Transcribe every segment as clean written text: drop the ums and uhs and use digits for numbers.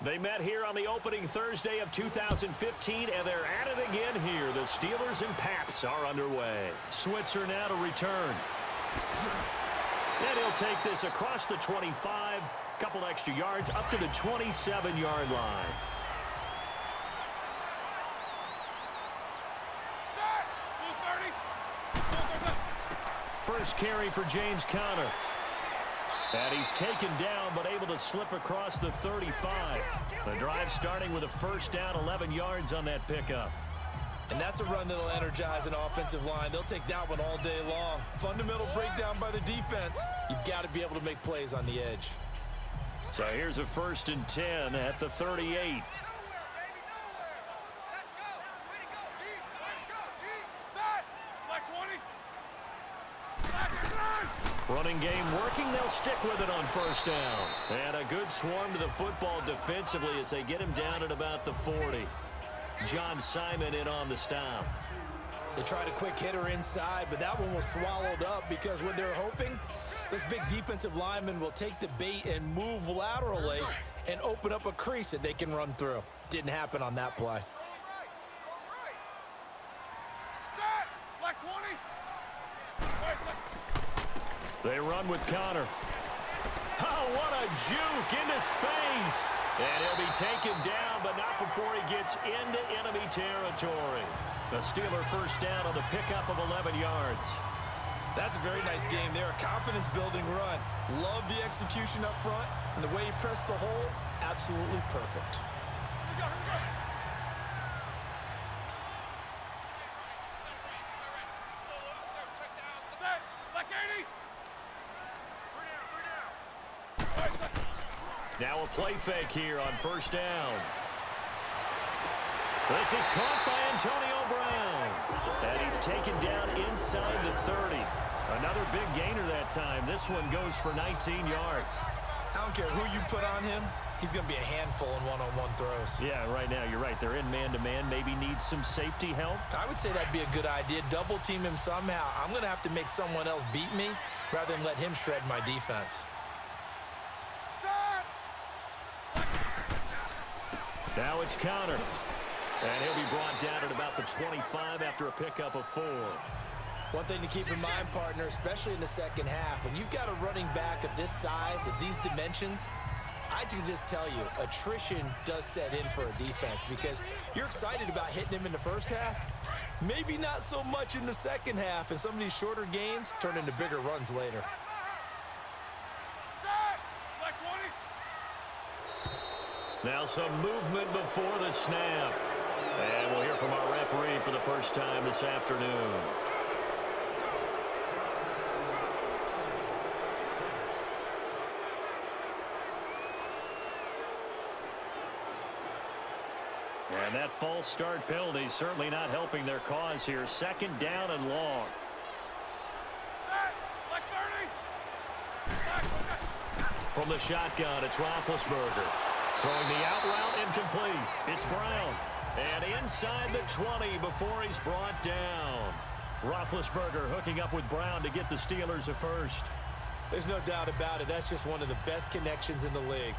They met here on the opening Thursday of 2015, and they're at it again here. The Steelers and Pats are underway. Switzer now to return. And he'll take this across the 25, couple extra yards, up to the 27-yard line. First carry for James Conner. And he's taken down, but able to slip across the 35. The drive starting with a first down, 11 yards on that pickup. And that's a run that'll energize an offensive line. They'll take that one all day long. Fundamental breakdown by the defense. You've got to be able to make plays on the edge. So here's a 1st and 10 at the 38. Running game working. They'll stick with it on first down. And a good swarm to the football defensively as they get him down at about the 40. John Simon in on the stop. They tried a quick hitter inside, but that one was swallowed up because what they're hoping, this big defensive lineman will take the bait and move laterally and open up a crease that they can run through. Didn't happen on that play. They run with Conner. Oh, what a juke into space. And he'll be taken down, but not before he gets into enemy territory. The Steeler first down on the pickup of 11 yards. That's a very nice game there. A confidence-building run. Love the execution up front. And the way he pressed the hole, absolutely perfect. Here we go. Now a play fake here on first down. This is caught by Antonio Brown. And he's taken down inside the 30. Another big gainer that time. This one goes for 19 yards. I don't care who you put on him. He's going to be a handful in one-on-one throws. Yeah, right now, you're right. They're in man-to-man. Maybe needs some safety help. I would say that'd be a good idea. Double team him somehow. I'm going to have to make someone else beat me rather than let him shred my defense. Now it's Conner. And he'll be brought down at about the 25 after a pickup of 4. One thing to keep in mind, partner, especially in the second half, when you've got a running back of this size, of these dimensions, I can just tell you, attrition does set in for a defense because you're excited about hitting him in the first half. Maybe not so much in the second half, and some of these shorter gains turn into bigger runs later. Now some movement before the snap. And we'll hear from our referee for the first time this afternoon. And that false start penalty certainly not helping their cause here. 2nd down and long. From the shotgun, it's Roethlisberger. Throwing the out route incomplete. It's Brown. And inside the 20 before he's brought down. Roethlisberger hooking up with Brown to get the Steelers a first. There's no doubt about it. That's just one of the best connections in the league.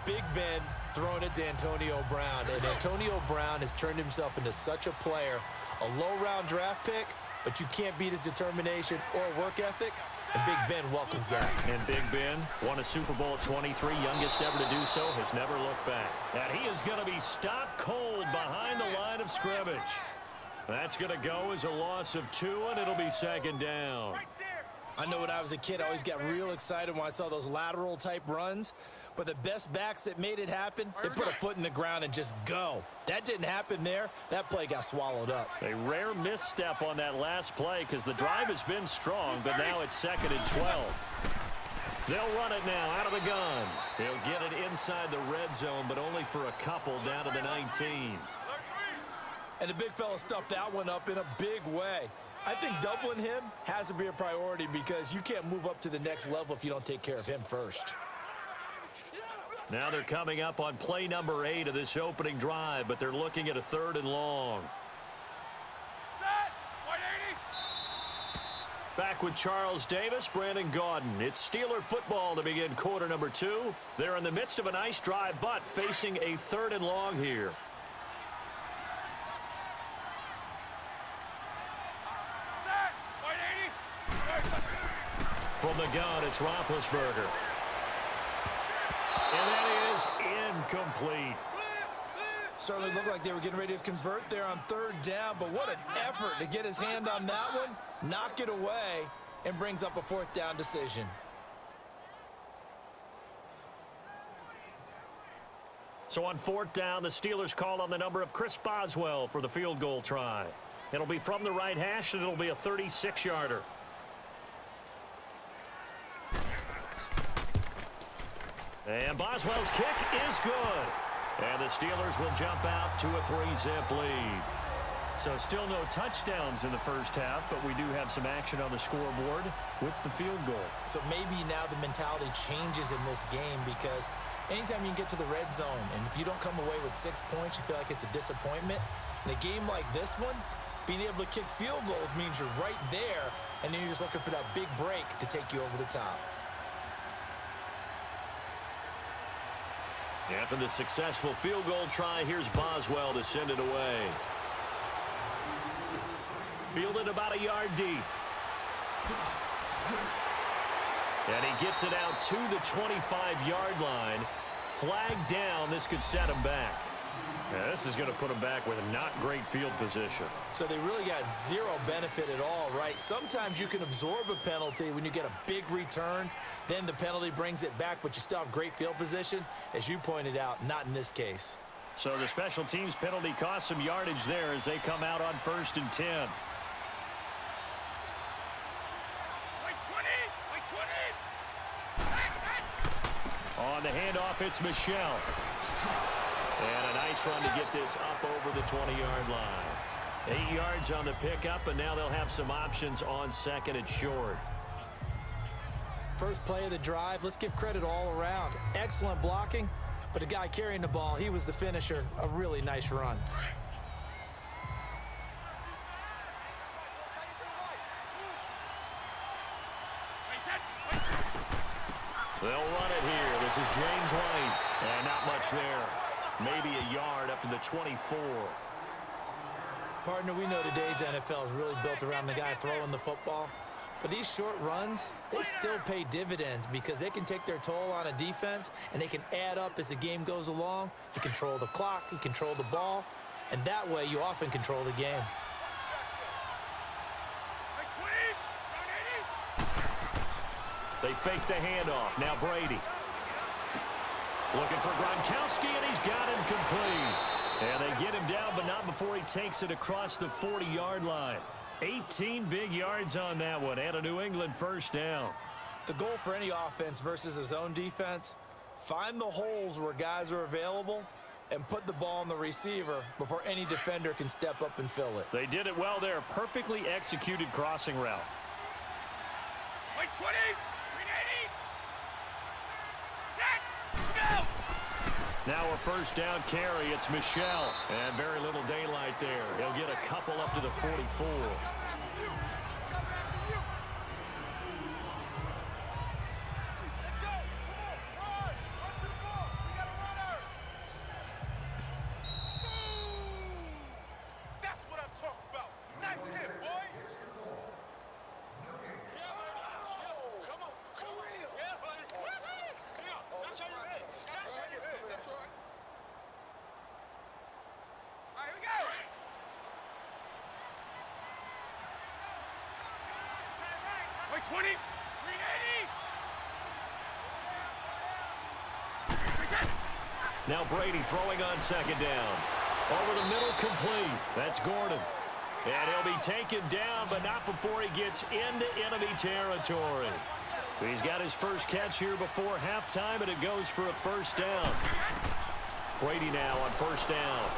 Big Ben throwing it to Antonio Brown. And Antonio Brown has turned himself into such a player. A low-round draft pick, but you can't beat his determination or work ethic. And Big Ben welcomes that. And Big Ben won a Super Bowl at 23, youngest ever to do so, has never looked back. And he is going to be stopped cold behind the line of scrimmage. That's going to go as a loss of 2, and it'll be 2nd down. I know when I was a kid, I always got real excited when I saw those lateral-type runs. But the best backs that made it happen, they put a foot in the ground and just go. That didn't happen there. That play got swallowed up. A rare misstep on that last play because the drive has been strong, but now it's 2nd and 12. They'll run it now out of the gun. He'll get it inside the red zone, but only for a couple down to the 19. And the big fella stuffed that one up in a big way. I think doubling him has to be a priority because you can't move up to the next level if you don't take care of him first. Now they're coming up on play number 8 of this opening drive, but they're looking at a 3rd and long. Back with Charles Davis, Brandon Gaudin. It's Steeler football to begin quarter number 2. They're in the midst of a nice drive, but facing a 3rd and long here. From the gun, it's Roethlisberger. And that is incomplete. Certainly looked like they were getting ready to convert there on 3rd down, but what an effort to get his hand on that one, knock it away, and brings up a 4th down decision. So on 4th down, the Steelers call on the number of Chris Boswell for the field goal try. It'll be from the right hash, and it'll be a 36-yarder. And Boswell's kick is good. And the Steelers will jump out to a 3-zip lead. So still no touchdowns in the first half, but we do have some action on the scoreboard with the field goal. So maybe now the mentality changes in this game, because anytime you can get to the red zone, and if you don't come away with 6 points, you feel like it's a disappointment. In a game like this one, being able to kick field goals means you're right there, and then you're just looking for that big break to take you over the top. After the successful field goal try, here's Boswell to send it away. Fielded about a yard deep. And he gets it out to the 25-yard line. Flagged down. This could set him back. Yeah, this is going to put him back with a not great field position. So they really got zero benefit at all, right? Sometimes you can absorb a penalty when you get a big return. Then the penalty brings it back, but you still have great field position. As you pointed out, not in this case. So the special teams penalty cost some yardage there as they come out on 1st and 10. On the handoff, it's Michel. And a nice run to get this up over the 20-yard line. 8 yards on the pickup, and now they'll have some options on 2nd and short. First play of the drive, let's give credit all around. Excellent blocking, but the guy carrying the ball, he was the finisher. A really nice run. They'll run it here. This is James White. And not much there. Maybe a yard up to the 24. Partner, we know today's NFL is really built around the guy throwing the football. But these short runs, they still pay dividends because they can take their toll on a defense, and they can add up as the game goes along. You control the clock, you control the ball, and that way you often control the game. They fake the handoff. Now Brady. Looking for Gronkowski, and he's got him complete. And they get him down, but not before he takes it across the 40-yard line. 18 big yards on that one, and a New England 1st down. The goal for any offense versus a zone defense, find the holes where guys are available and put the ball on the receiver before any defender can step up and fill it. They did it well there. Perfectly executed crossing route. Wait, 20. Now a 1st down carry. It's Michel. And very little daylight there. He'll get a couple up to the 44. That's what I'm talking about. Nice hit, boy. Come on. For real. Yeah, buddy. That's how you hit. All right, here we go. Wait, 20. 380. Now Brady throwing on 2nd down. Over the middle, complete. That's Gordon. And he'll be taken down, but not before he gets into enemy territory. He's got his first catch here before halftime, and it goes for a 1st down. Brady now on 1st down.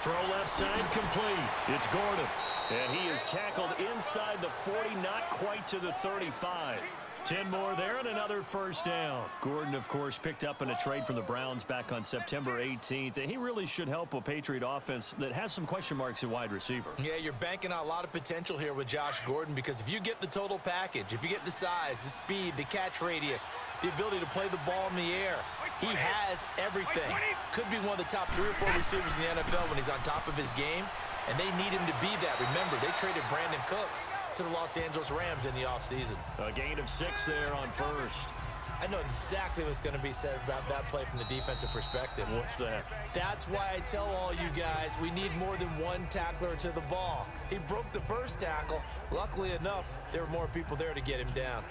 Throw left side, complete. It's Gordon. And he is tackled inside the 40, not quite to the 35. 10 more there and another first down. Gordon, of course, picked up in a trade from the Browns back on September 18th. And he really should help a Patriot offense that has some question marks at wide receiver. Yeah, you're banking on a lot of potential here with Josh Gordon, because if you get the total package, if you get the size, the speed, the catch radius, the ability to play the ball in the air, he has everything. Could be one of the top 3 or 4 receivers in the NFL when he's on top of his game. And they need him to be that. Remember, they traded Brandon Cooks to the Los Angeles Rams in the offseason. A gain of 6 there on first. I know exactly what's going to be said about that play from the defensive perspective. What's that? That's why I tell all you guys we need more than one tackler to the ball. He broke the first tackle. Luckily enough, there were more people there to get him down.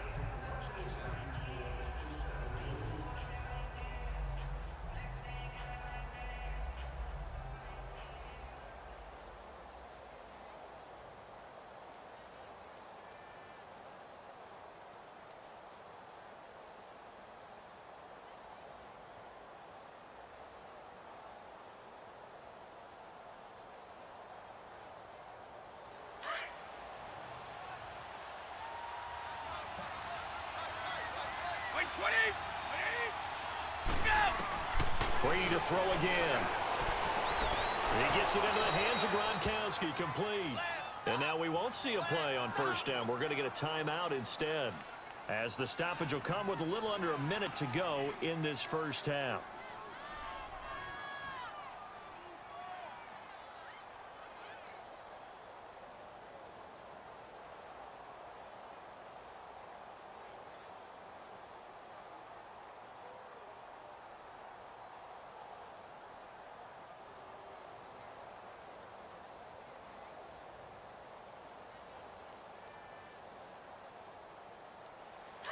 Brady to throw again. He gets it into the hands of Gronkowski, complete. And now we won't see a play on first down. We're going to get a timeout instead, as the stoppage will come with a little under a minute to go in this first half.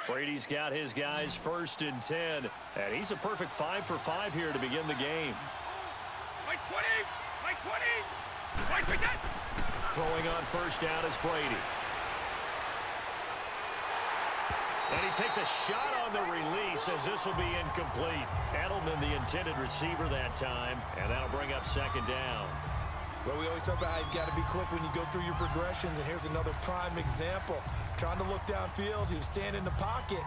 Brady's got his guys 1st and 10, and he's a perfect 5 for 5 here to begin the game. Right 20! Right 20! Right 20! Throwing on first down is Brady. And he takes a shot on the release, as this will be incomplete. Edelman, the intended receiver that time, and that'll bring up 2nd down. Well, we always talk about how you've got to be quick when you go through your progressions, and here's another prime example. Trying to look downfield, he was standing in the pocket,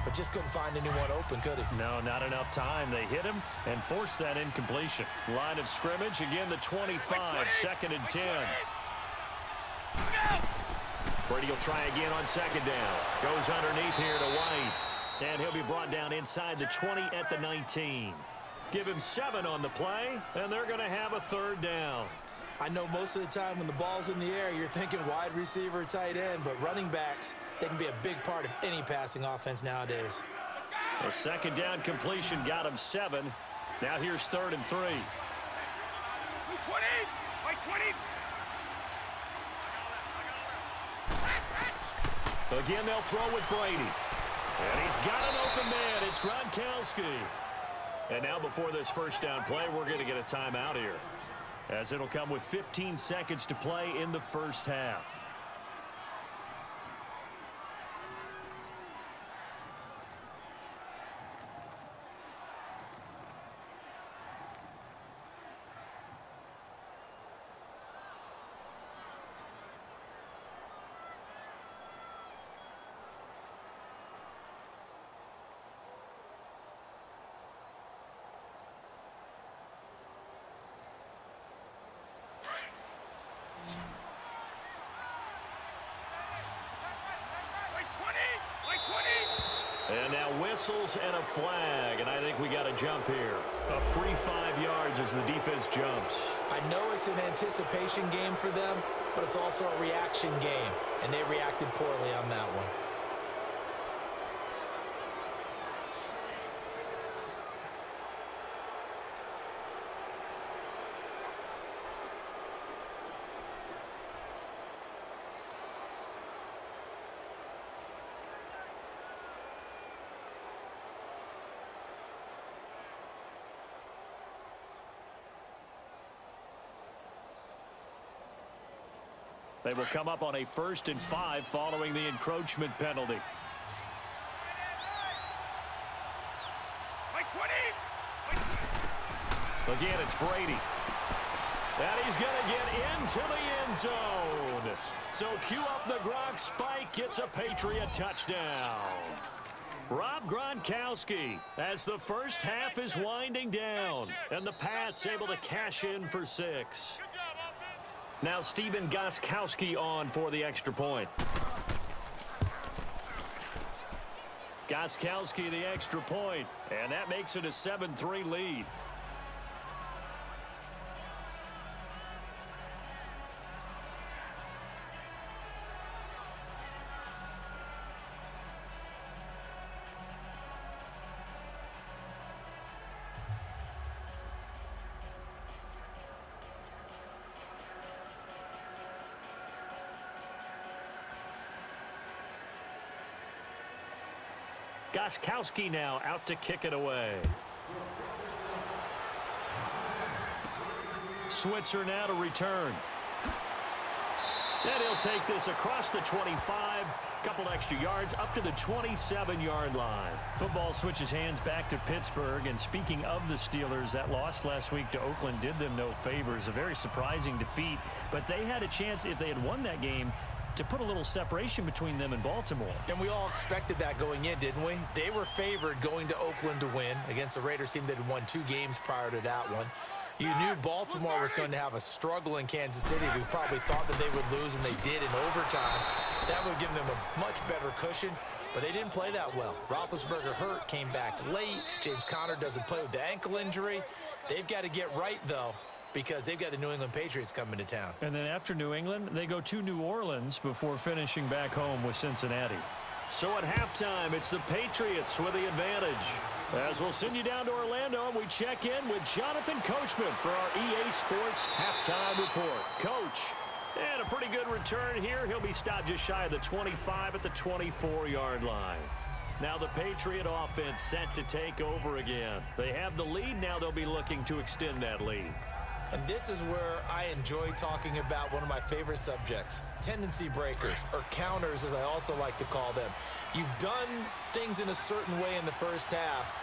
but just couldn't find anyone open, could he? No, not enough time. They hit him and forced that incompletion. Line of scrimmage, again the 25, 2nd and 10. Brady will try again on 2nd down. Goes underneath here to White, and he'll be brought down inside the 20 at the 19. Give him 7 on the play, and they're going to have a 3rd down. I know most of the time when the ball's in the air, you're thinking wide receiver, tight end, but running backs, they can be a big part of any passing offense nowadays. A 2nd down completion got him 7. Now here's 3rd and 3. 20! Right 20! Again, they'll throw with Brady. And he's got an open man. It's Gronkowski. And now before this first down play, we're going to get a timeout here, as it'll come with 15 seconds to play in the first half. And now whistles and a flag, and I think we got a jump here. A free 5 yards as the defense jumps. I know it's an anticipation game for them, but it's also a reaction game, and they reacted poorly on that one. They will come up on a 1st and 5 following the encroachment penalty. Again, it's Brady. And he's going to get into the end zone. So cue up the Gronk spike. Gets a Patriot touchdown. Rob Gronkowski as the first half is winding down. And the Pats able to cash in for 6. Now Steven Gostkowski on for the extra point. Gostkowski the extra point. And that makes it a 7-3 lead. Gostkowski now out to kick it away. Switzer now to return. And he'll take this across the 25. Couple extra yards up to the 27-yard line. Football switches hands back to Pittsburgh. And speaking of the Steelers, that loss last week to Oakland did them no favors. A very surprising defeat. But they had a chance, if they had won that game, to put a little separation between them and Baltimore. And we all expected that going in, didn't we? They were favored going to Oakland to win against a Raiders team that had won 2 games prior to that one. You knew Baltimore was going to have a struggle in Kansas City. We probably thought that they would lose, and they did in overtime. That would give them a much better cushion, but they didn't play that well. Roethlisberger hurt, came back late. James Conner doesn't play with the ankle injury. They've got to get right, though, because they've got the New England Patriots coming to town. And then after New England, they go to New Orleans before finishing back home with Cincinnati. So at halftime, it's the Patriots with the advantage. As we'll send you down to Orlando, and we check in with Jonathan Coachman for our EA Sports Halftime Report. Coach, and a pretty good return here. He'll be stopped just shy of the 25 at the 24-yard line. Now the Patriot offense set to take over again. They have the lead. Now they'll be looking to extend that lead. And this is where I enjoy talking about one of my favorite subjects, tendency breakers, or counters as I also like to call them. You've done things in a certain way in the first half,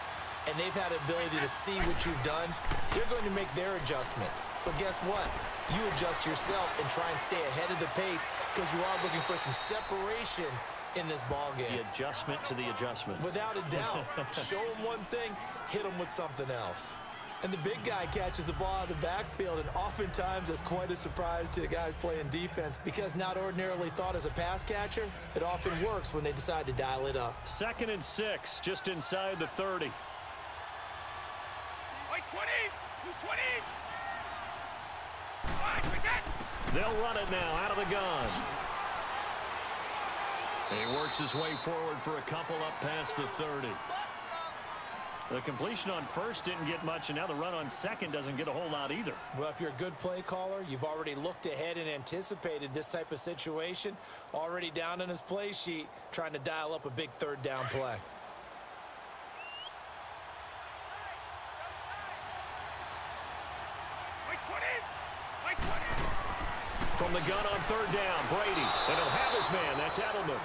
and they've had the ability to see what you've done. They're going to make their adjustments. So guess what? You adjust yourself and try and stay ahead of the pace because you are looking for some separation in this ball game. The adjustment to the adjustment. Without a doubt. Show them one thing, hit them with something else. And the big guy catches the ball out of the backfield, and oftentimes that's quite a surprise to the guys playing defense because not ordinarily thought as a pass catcher, it often works when they decide to dial it up. 2nd and 6, just inside the 30. 20, 20. They'll run it now out of the gun. He works his way forward for a couple up past the 30. The completion on first didn't get much, and now the run on second doesn't get a whole lot either. Well, if you're a good play caller, you've already looked ahead and anticipated this type of situation. Already down on his play sheet, trying to dial up a big 3rd down play. From the gun on 3rd down, Brady. And he'll have his man. That's Edelman.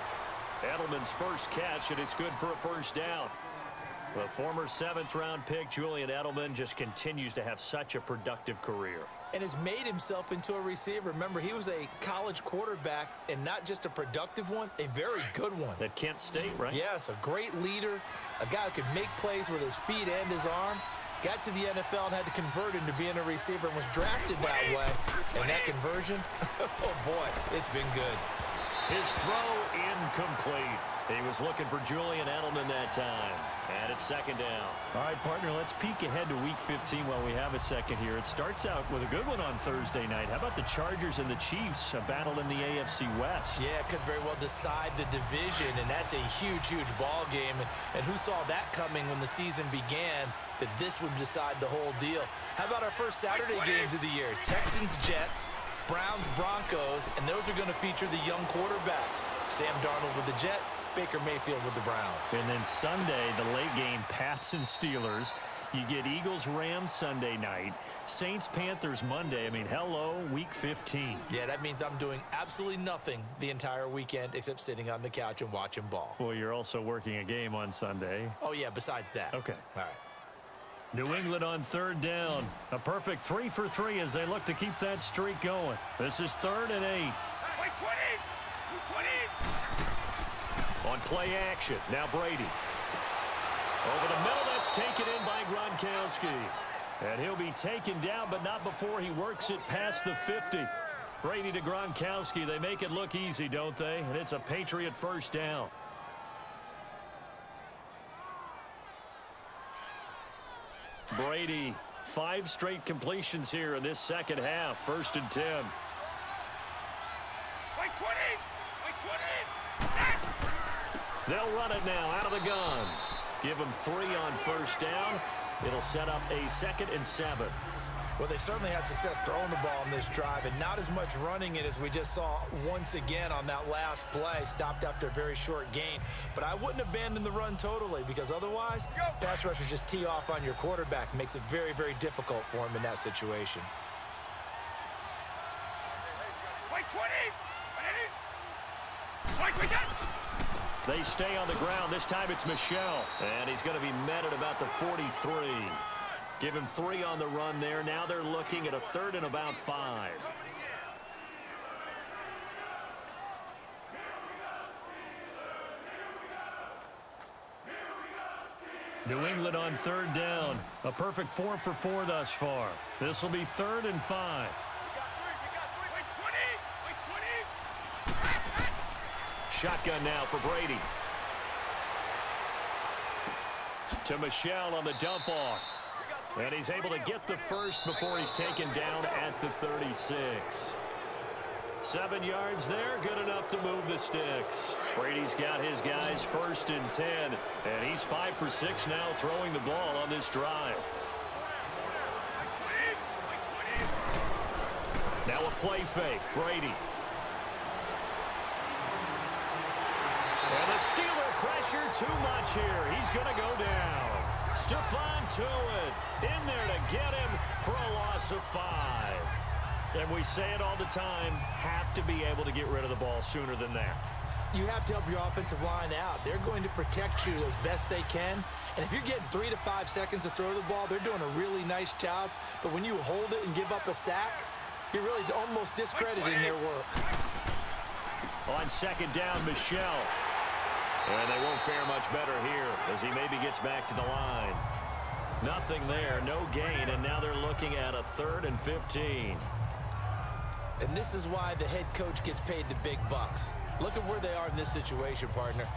Edelman's first catch, and it's good for a 1st down. The former 7th-round pick, Julian Edelman, just continues to have such a productive career. And has made himself into a receiver. Remember, he was a college quarterback, and not just a productive one, a very good one. At Kent State, right? Yes, a great leader, a guy who could make plays with his feet and his arm. Got to the NFL and had to convert into being a receiver and was drafted that way. And that conversion, oh boy, it's been good. His throw incomplete. He was looking for Julian Edelman that time. And it's 2nd down. All right, partner, let's peek ahead to Week 15 while we have a second here. It starts out with a good one on Thursday night. How about the Chargers and the Chiefs, a battle in the AFC West? Yeah, it could very well decide the division, and that's a huge, huge ball game. And who saw that coming when the season began, that this would decide the whole deal? How about our first Saturday games of the year? Texans, Jets, Browns, Broncos, and those are going to feature the young quarterbacks. Sam Darnold with the Jets, Baker Mayfield with the Browns. And then Sunday, the late game, Pats and Steelers. You get Eagles-Rams Sunday night, Saints-Panthers Monday. I mean, hello, Week 15. Yeah, that means I'm doing absolutely nothing the entire weekend except sitting on the couch and watching ball. Well, you're also working a game on Sunday. Oh, yeah, besides that. Okay. All right. New England on third down. A perfect 3 for 3 as they look to keep that streak going. This is 3rd and 8. Wait, 20! 20! On play action, now Brady. Over the middle, that's taken in by Gronkowski. And he'll be taken down, but not before he works it past the 50. Brady to Gronkowski. They make it look easy, don't they? And it's a Patriot first down. Brady, 5 straight completions here in this second half. 1st and 10. Wait, 20! Wait, 20! They'll run it now out of the gun. Give him 3 on first down. It'll set up a 2nd and 7. Well, they certainly had success throwing the ball in this drive, and not as much running it as we just saw once again on that last play. Stopped after a very short gain. But I wouldn't abandon the run totally, because otherwise, pass rushers just tee off on your quarterback. Makes it very, very difficult for him in that situation. Wait, 20! Wait, we got it! They stay on the ground. This time it's Michel. And he's going to be met at about the 43. Give him 3 on the run there. Now they're looking at a 3rd and about 5. New England on 3rd down. A perfect 4 for 4 thus far. This will be 3rd and 5. Wait, 20! Wait, 20! Shotgun now for Brady. To Michel on the dump off. And he's able to get the first before he's taken down at the 36. 7 yards there, good enough to move the sticks. Brady's got his guys 1st and 10. And he's 5 for 6 now throwing the ball on this drive. Now a play fake, Brady. And the Steeler pressure too much here. He's going to go down. Stephon Tuitt in there to get him for a loss of 5. And we say it all the time, have to be able to get rid of the ball sooner than that. You have to help your offensive line out. They're going to protect you as best they can. And if you're getting 3 to 5 seconds to throw the ball, they're doing a really nice job. But when you hold it and give up a sack, you're really almost discrediting their work. On 2nd down, Michel. And they won't fare much better here as he maybe gets back to the line. Nothing there, no gain, and now they're looking at a 3rd and 15. And this is why the head coach gets paid the big bucks. Look at where they are in this situation, partner.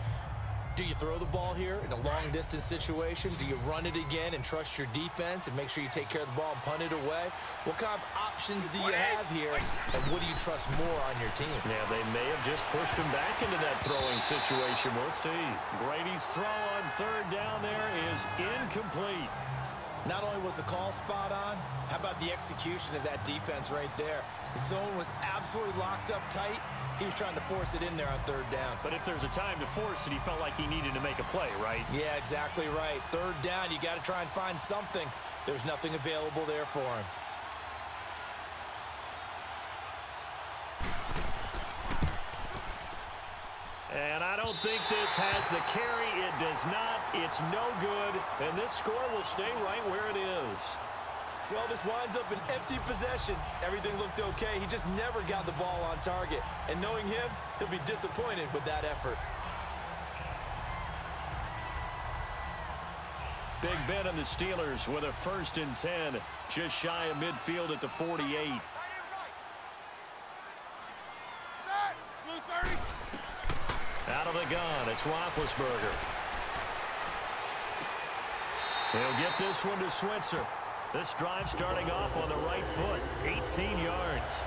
Do you throw the ball here in a long-distance situation? Do you run it again and trust your defense and make sure you take care of the ball and punt it away? What kind of options do you have here, and what do you trust more on your team? Yeah, they may have just pushed him back into that throwing situation. We'll see. Brady's throw on 3rd down there is incomplete. Not only was the call spot on, how about the execution of that defense right there? The zone was absolutely locked up tight. He was trying to force it in there on 3rd down. But if there's a time to force it, he felt like he needed to make a play, right? Yeah, exactly right. 3rd down, you got to try and find something. There's nothing available there for him. And I don't think this has the carry. It does not. It's no good. And this score will stay right where it is. Well, this winds up an empty possession. Everything looked okay. He just never got the ball on target. And knowing him, he'll be disappointed with that effort. Big Ben and the Steelers with a 1st and 10. Just shy of midfield at the 48. Out of the gun, it's Roethlisberger. He'll get this one to Switzer. This drive starting off on the right foot, 18 yards.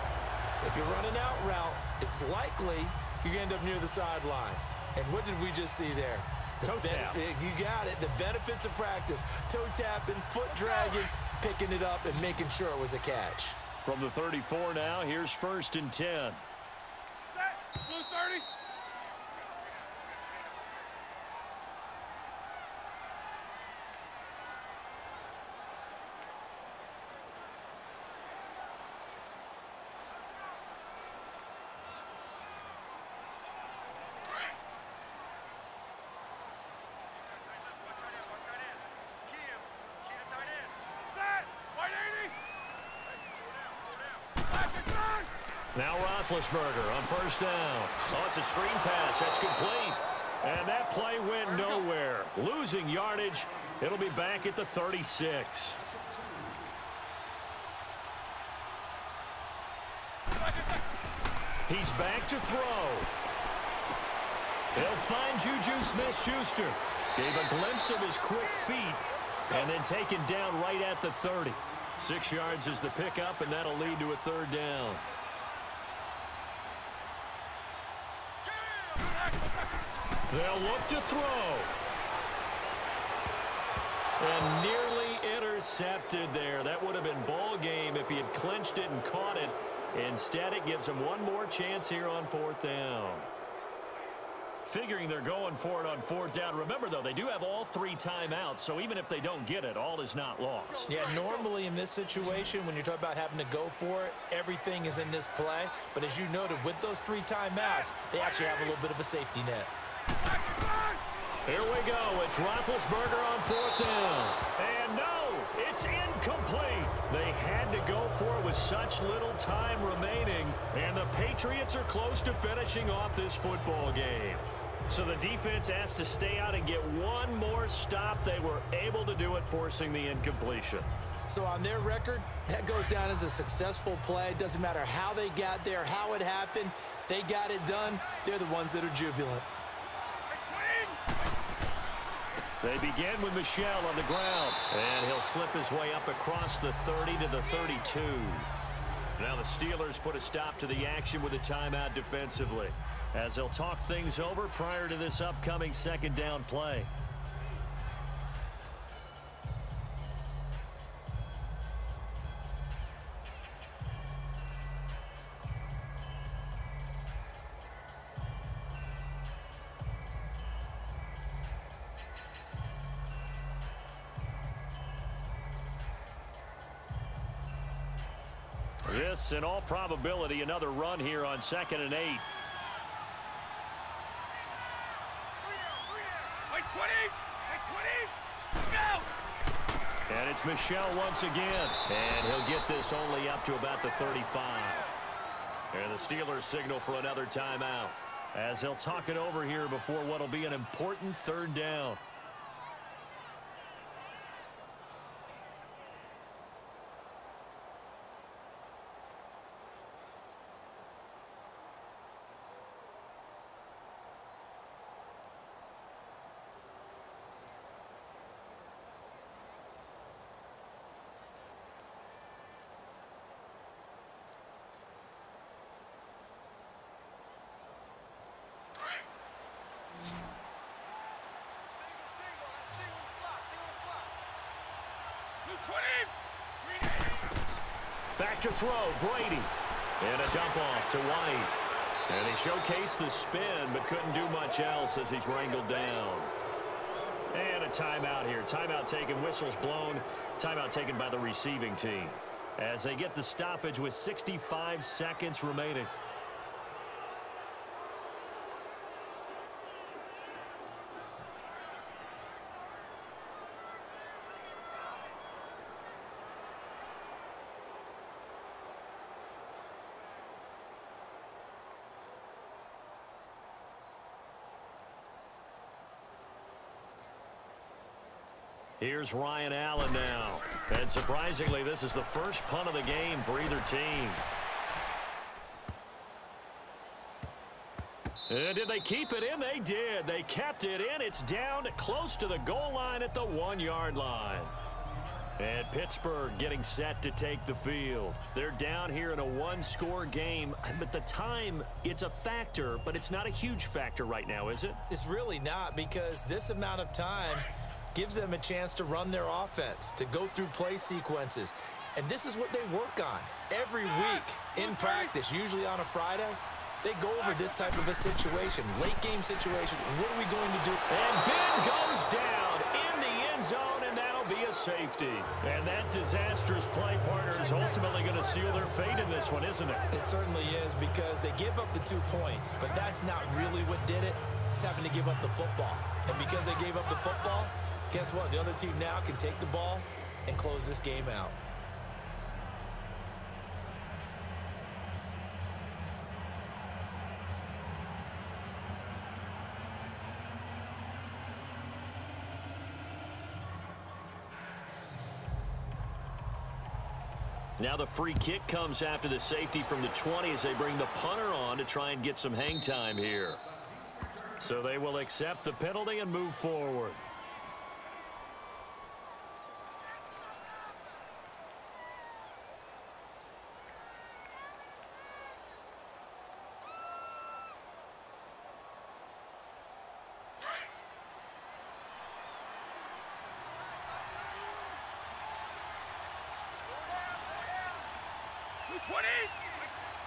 If you're running out route, it's likely you're going to end up near the sideline. And what did we just see there? Toe tap. You got it. The benefits of practice. Toe tapping, foot dragging, picking it up, and making sure it was a catch. From the 34 now, here's 1st and 10. Blue 30. Key the tight end. Now Roethlisberger on first down. Oh, it's a screen pass. That's complete. And that play went nowhere. Losing yardage. It'll be back at the 36. He's back to throw. He'll find Juju Smith-Schuster. Gave a glimpse of his quick feet and then taken down right at the 30. 6 yards is the pickup, and that'll lead to a third down. They'll look to throw. And nearly intercepted there. That would have been ball game if he had clinched it and caught it. Instead, it gives him one more chance here on fourth down. Figuring they're going for it on fourth down. Remember, though, they do have all 3 timeouts, so even if they don't get it, all is not lost. Yeah, normally in this situation, when you're talking about having to go for it, everything is in this play. But as you noted, with those 3 timeouts, they actually have a little bit of a safety net. Here we go. It's Roethlisberger on fourth down. And no, it's incomplete. They had to go for it with such little time remaining. And the Patriots are close to finishing off this football game. So the defense has to stay out and get one more stop. They were able to do it, forcing the incompletion. So on their record, that goes down as a successful play. It doesn't matter how they got there, how it happened. They got it done. They're the ones that are jubilant. They begin with Michel on the ground. And he'll slip his way up across the 30 to the 32. Now the Steelers put a stop to the action with a timeout defensively, as they'll talk things over prior to this upcoming second down play. This, in all probability, another run here on 2nd and 8. And it's Michel once again. And he'll get this only up to about the 35. And the Steelers signal for another timeout, as they'll talk it over here before what will be an important third down. Back to throw, Brady. And a dump off to White. And he showcased the spin, but couldn't do much else as he's wrangled down. And a timeout here. Timeout taken, whistles blown. Timeout taken by the receiving team, as they get the stoppage with 65 seconds remaining. Here's Ryan Allen now. And surprisingly, this is the first punt of the game for either team. And did they keep it in? They did. They kept it in. It's down close to the goal line at the 1-yard line. And Pittsburgh getting set to take the field. They're down here in a 1-score game. But the time, it's a factor, but it's not a huge factor right now, is it? It's really not, because this amount of time gives them a chance to run their offense, to go through play sequences. And this is what they work on every week in practice, usually on a Friday. They go over this type of a situation, late game situation. What are we going to do? And Ben goes down in the end zone, and that'll be a safety. And that disastrous play, partner, is ultimately going to seal their fate in this one, isn't it? It certainly is, because they give up the 2 points, but that's not really what did it. It's having to give up the football. And because they gave up the football, guess what? The other team now can take the ball and close this game out. Now the free kick comes after the safety from the 20 as they bring the punter on to try and get some hang time here. So they will accept the penalty and move forward.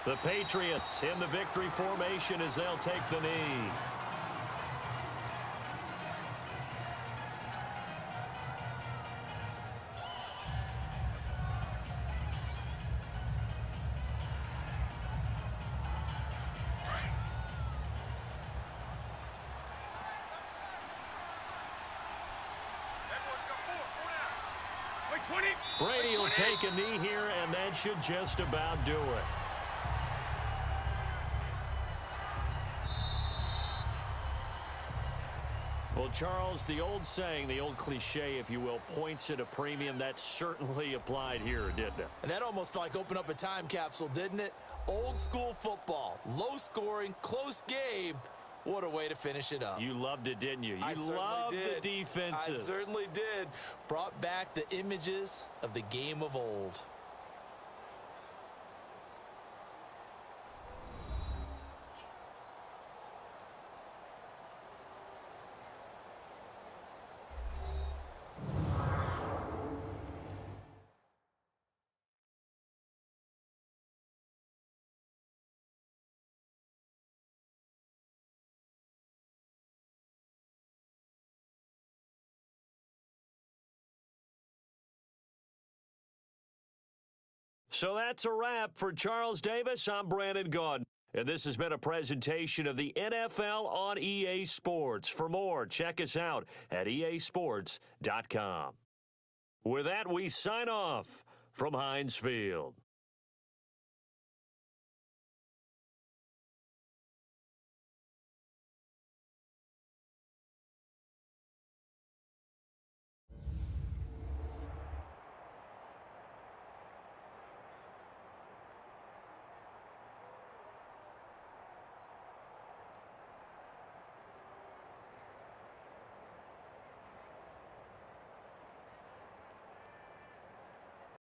The Patriots in the victory formation as they'll take the knee. Brady will take a knee here, and that should just about do it. Well, Charles, the old saying, the old cliche, if you will, points at a premium, that certainly applied here, didn't it? And that almost felt like opened up a time capsule, didn't it? Old school football, low scoring, close game. What a way to finish it up. You loved it, didn't you? I You loved the defenses. I certainly did. Brought back the images of the game of old. So that's a wrap for Charles Davis. I'm Brandon Gaudin, and this has been a presentation of the NFL on EA Sports. For more, check us out at easports.com. With that, we sign off from Heinz Field.